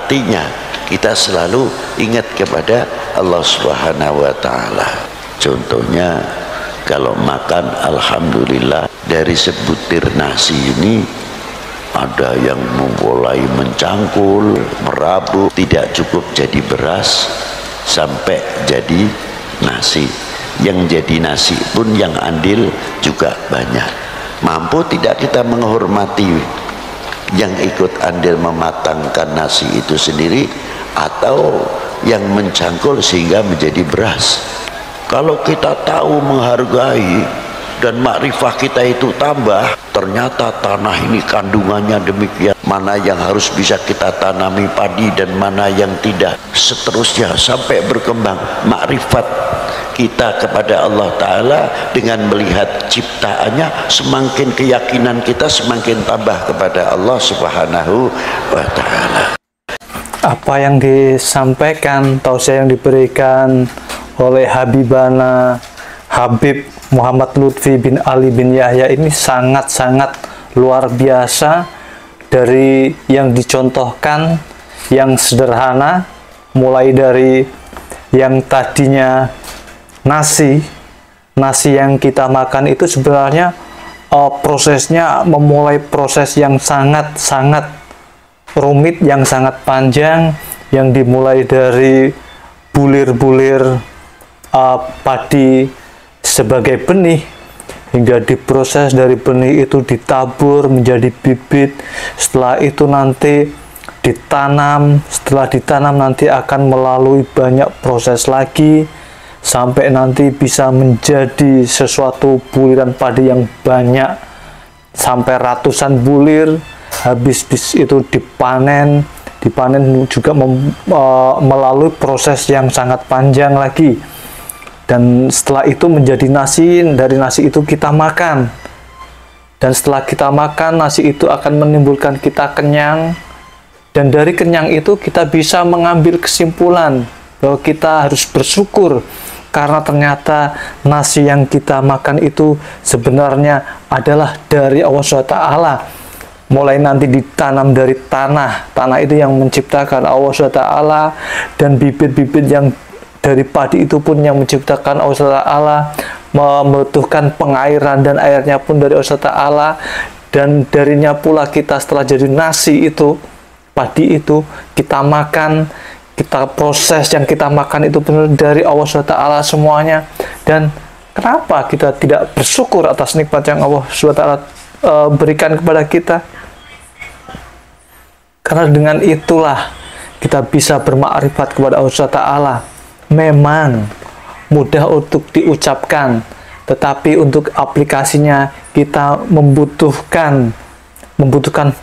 artinya kita selalu ingat kepada Allah Subhanahu wa Ta'ala. Contohnya kalau makan, alhamdulillah, dari sebutir nasi ini ada yang mulai mencangkul, merabuk, tidak cukup jadi beras sampai jadi nasi. Yang jadi nasi pun yang andil juga banyak. Mampu tidak kita menghormati yang ikut andil mematangkan nasi itu sendiri, atau yang mencangkul sehingga menjadi beras? Kalau kita tahu menghargai dan makrifah kita itu tambah, ternyata tanah ini kandungannya demikian, mana yang harus bisa kita tanami padi dan mana yang tidak, seterusnya sampai berkembang makrifat kita kepada Allah Ta'ala. Dengan melihat ciptaannya, semakin keyakinan kita semakin tambah kepada Allah Subhanahu wa Ta'ala. Apa yang disampaikan, tausiah yang diberikan oleh Habibana Habib Muhammad Lutfi bin Ali bin Yahya ini sangat-sangat luar biasa. Dari yang dicontohkan yang sederhana, mulai dari yang tadinya nasi yang kita makan itu sebenarnya prosesnya memulai proses yang sangat-sangat rumit, yang sangat panjang, yang dimulai dari bulir-bulir padi sebagai benih, hingga diproses dari benih itu ditabur menjadi bibit. Setelah itu nanti ditanam, setelah ditanam nanti akan melalui banyak proses lagi sampai nanti bisa menjadi sesuatu buliran padi yang banyak, sampai ratusan bulir. Habis itu dipanen juga melalui proses yang sangat panjang lagi. Dan setelah itu menjadi nasi, dari nasi itu kita makan. Dan setelah kita makan, nasi itu akan menimbulkan kita kenyang. Dan dari kenyang itu kita bisa mengambil kesimpulan bahwa kita harus bersyukur, karena ternyata nasi yang kita makan itu sebenarnya adalah dari Allah SWT. Mulai nanti ditanam dari tanah itu yang menciptakan Allah SWT, dan bibit-bibit yang dari padi itu pun yang menciptakan Allah SWT, membutuhkan pengairan dan airnya pun dari Allah SWT, dan darinya pula kita setelah jadi nasi itu, padi itu kita makan, kita proses yang kita makan itu benar dari Allah SWT semuanya. Dan kenapa kita tidak bersyukur atas nikmat yang Allah SWT berikan kepada kita? Karena dengan itulah kita bisa bermakrifat kepada Allah SWT. Memang mudah untuk diucapkan, tetapi untuk aplikasinya kita membutuhkan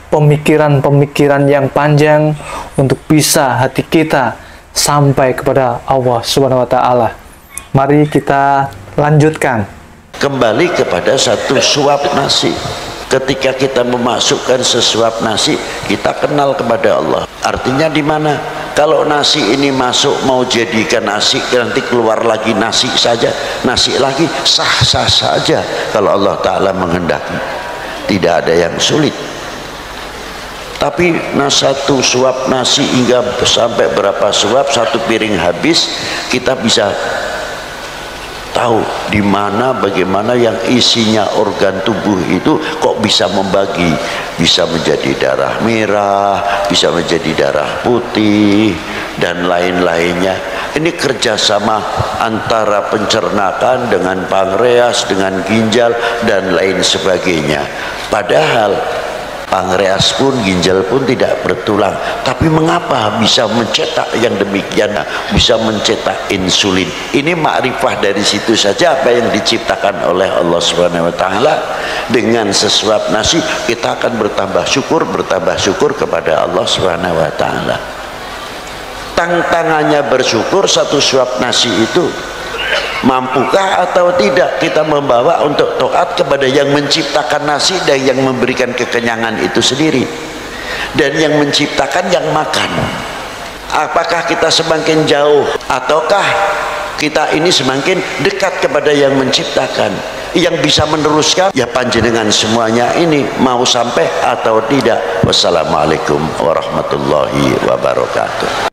pemikiran-pemikiran yang panjang untuk bisa hati kita sampai kepada Allah Subhanahu wa Ta'ala. Mari kita lanjutkan. Kembali kepada satu suap nasi. Ketika kita memasukkan sesuap nasi, kita kenal kepada Allah. Artinya di mana? Kalau nasi ini masuk mau jadikan nasi, nanti keluar lagi nasi saja, nasi lagi, sah-sah saja kalau Allah Ta'ala menghendaki. Tidak ada yang sulit. Tapi satu suap nasi hingga sampai berapa suap, satu piring habis, kita bisa tahu di mana, bagaimana yang isinya organ tubuh itu kok bisa membagi, bisa menjadi darah merah, bisa menjadi darah putih, dan lain-lainnya. Ini kerjasama antara pencernaan dengan pankreas, dengan ginjal, dan lain sebagainya. Padahal pankreas pun, ginjal pun tidak bertulang, tapi mengapa bisa mencetak yang demikian, bisa mencetak insulin? Ini makrifah dari situ saja apa yang diciptakan oleh Allah Subhanahu wa Ta'ala. Dengan sesuap nasi kita akan bertambah syukur kepada Allah Subhanahu wa Ta'ala. Tantangannya bersyukur satu suap nasi itu, mampukah atau tidak kita membawa untuk taat kepada yang menciptakan nasi dan yang memberikan kekenyangan itu sendiri, dan yang menciptakan yang makan? Apakah kita semakin jauh ataukah kita ini semakin dekat kepada yang menciptakan? yang bisa meneruskan ya panjenengan semuanya ini, mau sampai atau tidak. Wassalamualaikum warahmatullahi wabarakatuh.